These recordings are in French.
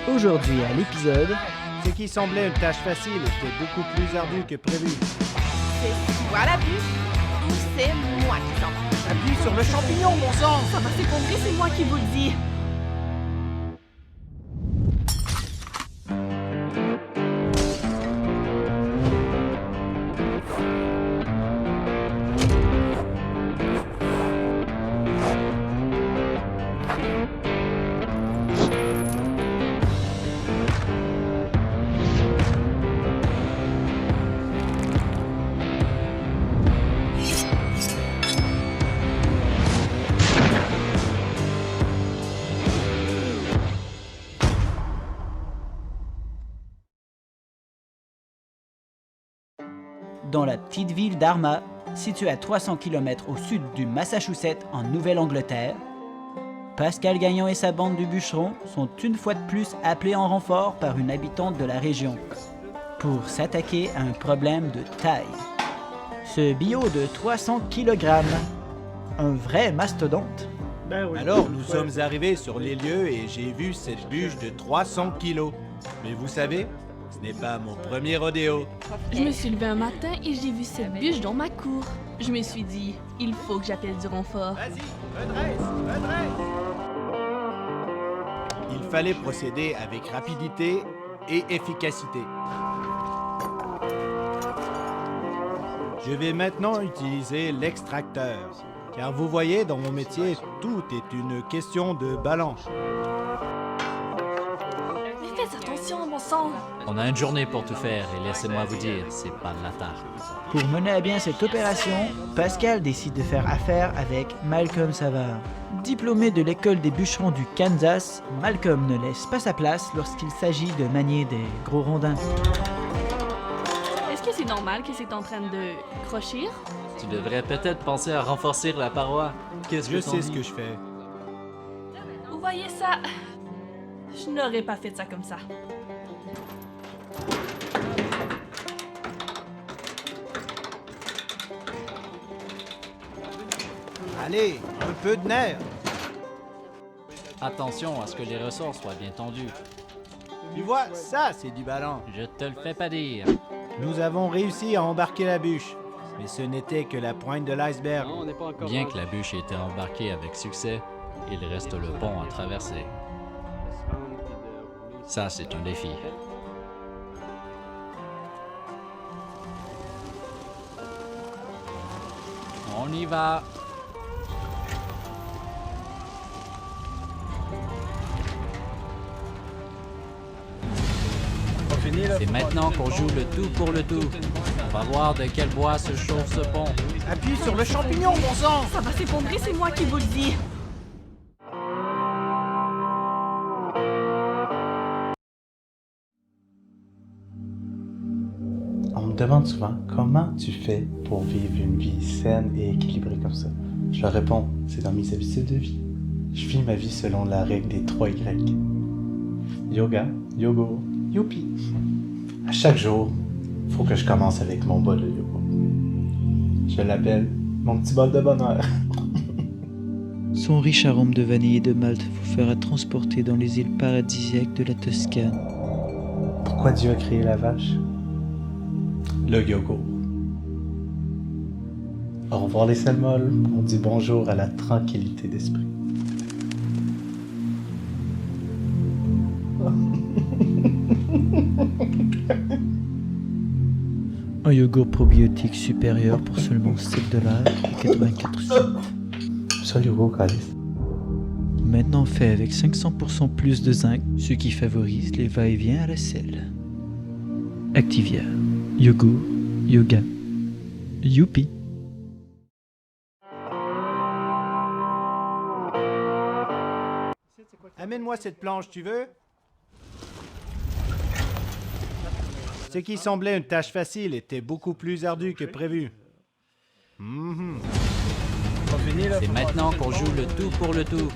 Aujourd'hui à l'épisode, Ce qui semblait une tâche facile était beaucoup plus ardu que prévu. C'est toi la bûche ou c'est moi qui s'en fous? Appuie sur le champignon, bon sang! Ça va s'effondrer, c'est moi qui vous le dis. dans la petite ville d'Arma, située à 300 km au sud du Massachusetts en Nouvelle-Angleterre, Pascal Gagnon et sa bande de bûcherons sont une fois de plus appelés en renfort par une habitante de la région pour s'attaquer à un problème de taille. Ce bio de 300 kg, un vrai mastodonte. Alors, nous sommes arrivés sur les lieux et j'ai vu cette bûche de 300 kilos. Mais vous savez, ce n'est pas mon premier rodéo. Je me suis levée un matin et j'ai vu cette bûche dans ma cour. Je me suis dit, il faut que j'appelle du renfort. Vas-y, redresse! Il fallait procéder avec rapidité et efficacité. Je vais maintenant utiliser l'extracteur. Car vous voyez, dans mon métier, tout est une question de balance. Mais faites attention, mon sang! On a une journée pour tout faire et laissez-moi vous dire, c'est pas de la tarte. Pour mener à bien cette opération, Pascal décide de faire affaire avec Malcolm Savard. Diplômé de l'école des bûcherons du Kansas, Malcolm ne laisse pas sa place lorsqu'il s'agit de manier des gros rondins. Est-ce que c'est normal que c'est en train de crochir? Tu devrais peut-être penser à renforcer la paroi. Qu'est-ce que Je t'en sais dis? ce que je fais. Vous voyez ça? Je n'aurais pas fait ça comme ça. Allez, un peu de nerf. Attention à ce que les ressorts soient bien tendus. Tu vois, ça, c'est du ballon. Je te le fais pas dire. Nous avons réussi à embarquer la bûche. Mais ce n'était que la pointe de l'iceberg. Bien que la bûche ait été embarquée avec succès, il reste le pont à traverser. Ça, c'est un défi. On y va. C'est maintenant qu'on joue le tout pour le tout. On va voir de quel bois se chauffe ce pont. Appuie sur le champignon, bon sang! Ça va s'effondrer, c'est moi qui vous le dis. On me demande souvent comment tu fais pour vivre une vie saine et équilibrée comme ça. Je leur réponds, c'est dans mes habitudes de vie. Je vis ma vie selon la règle des 3 Y. Yoga, yoga, youpi. À chaque jour, il faut que je commence avec mon bol de yoga. Je l'appelle mon petit bol de bonheur. Son riche arôme de vanille et de malt vous fera transporter dans les îles paradisiaques de la Toscane. Pourquoi Dieu a créé la vache? Le yogourt. Au revoir les selles molles, on dit bonjour à la tranquillité d'esprit. Un yogourt probiotique supérieur pour seulement 7,84 $. Ça, le yogourt, calice. Maintenant fait avec 500% plus de zinc, ce qui favorise les va-et-vient à la selle. Activia. Yogourt. Yoga. Youpi. Amène-moi cette planche, tu veux? Ce qui semblait une tâche facile était beaucoup plus ardu que prévu. C'est maintenant qu'on joue le tout pour le tout.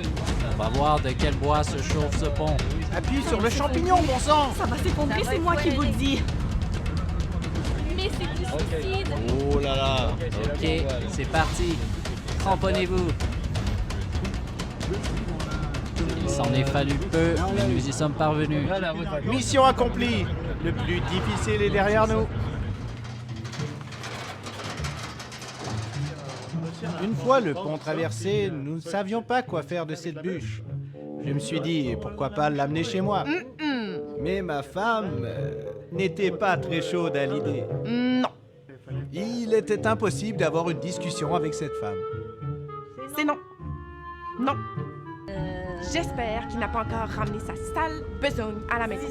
On va voir de quel bois se chauffe ce pont. Appuie sur le champignon, bon sang! Ça va s'effondrer, c'est moi qui vous le dis. Mais c'est difficile! Oh là là! Ok, c'est parti. Cramponnez-vous. Il Il s'en est fallu peu, mais nous y sommes parvenus. Mission accomplie. Le plus difficile est derrière nous. Une fois le pont traversé, nous ne savions pas quoi faire de cette bûche. Je me suis dit, pourquoi pas l'amener chez moi. Mais ma femme n'était pas très chaude à l'idée. Non, Il était impossible d'avoir une discussion avec cette femme. c'est non. Non. J'espère qu'il n'a pas encore ramené sa sale besogne à la maison.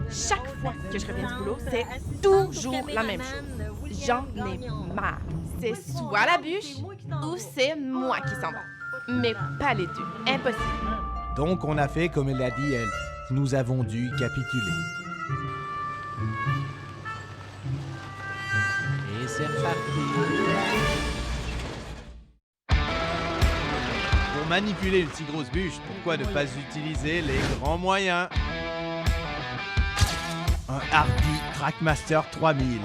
Chaque fois que je reviens du boulot, c'est toujours la même chose. J'en ai marre. C'est soit la bûche ou c'est moi qui s'en va. Mais pas les deux. Impossible. Donc on a fait comme elle a dit elle. Nous avons dû capituler. Et c'est reparti. Pour manipuler une si grosse bûche, pourquoi ne pas utiliser les grands moyens? Un Hardy Trackmaster 3000.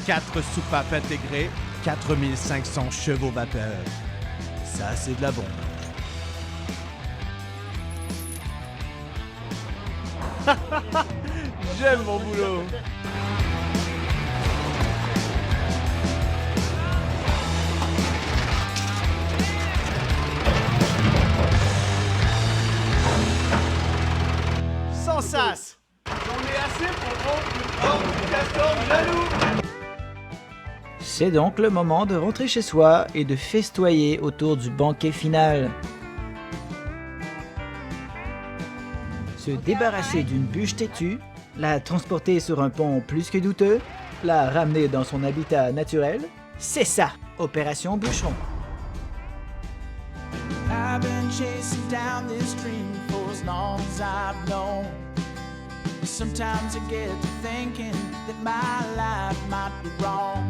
4 soupapes intégrées, 4500 chevaux vapeur. Ça, c'est de la bombe. J'aime mon boulot. Sans sas. J'en ai assez pour rompre une horde de castors jaloux. C'est donc le moment de rentrer chez soi et de festoyer autour du banquet final. Se débarrasser d'une bûche têtue, la transporter sur un pont plus que douteux, la ramener dans son habitat naturel, c'est ça, Opération Bûcheron. I've been chasing down this dream for as long as I've known. Sometimes I get to thinking that my life might be wrong.